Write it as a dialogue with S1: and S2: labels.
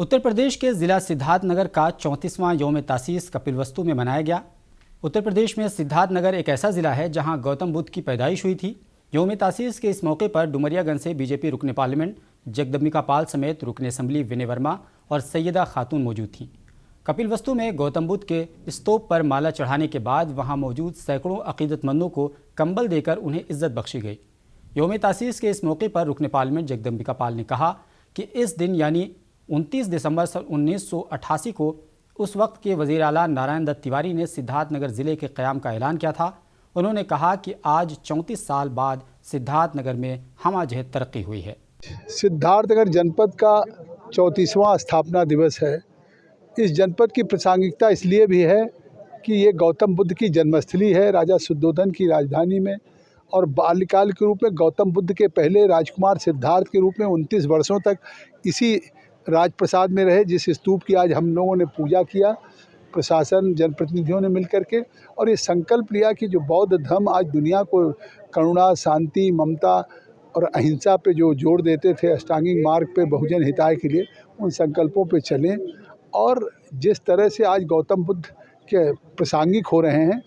S1: उत्तर प्रदेश के जिला सिद्धार्थनगर का 34वां यौम तासीस कपिलवस्तु में मनाया गया। उत्तर प्रदेश में सिद्धार्थनगर एक ऐसा जिला है जहां गौतम बुद्ध की पैदाइश हुई थी। यौम तासीस के इस मौके पर डुमरियागंज से बीजेपी रुकन पार्लियामेंट जगदम्बिका पाल समेत रुकन असम्बली विनय वर्मा और सैयदा खातून मौजूद थीं। कपिलवस्तु में गौतम बुद्ध के स्तूप पर माला चढ़ाने के बाद वहां मौजूद सैकड़ों अकीदतमंदों को कंबल देकर उन्हें इज्जत बख्शी गई। यौम तासीस के इस मौके पर रुकन पार्लियामेंट जगदम्बिका पाल ने कहा कि इस दिन यानी 29 दिसंबर 1988 को उस वक्त के वज़ीर आला नारायण दत्त तिवारी ने सिद्धार्थनगर ज़िले के क़याम का ऐलान किया था। उन्होंने कहा कि आज 34 साल बाद सिद्धार्थनगर में हमाजहत तरक्की हुई है।
S2: सिद्धार्थनगर जनपद का 34वां स्थापना दिवस है। इस जनपद की प्रासंगिकता इसलिए भी है कि ये गौतम बुद्ध की जन्मस्थली है, राजा शुद्धोधन की राजधानी में, और बाल्यकाल के रूप में गौतम बुद्ध के पहले राजकुमार सिद्धार्थ के रूप में 29 वर्षों तक इसी राजप्रसाद में रहे, जिस स्तूप की आज हम लोगों ने पूजा किया, प्रशासन जनप्रतिनिधियों ने मिलकर के, और ये संकल्प लिया कि जो बौद्ध धर्म आज दुनिया को करुणा, शांति, ममता और अहिंसा पे जो जोर देते थे, अष्टांगिक मार्ग पे बहुजन हिताय के लिए, उन संकल्पों पे चलें। और जिस तरह से आज गौतम बुद्ध के प्रासंगिक हो रहे हैं,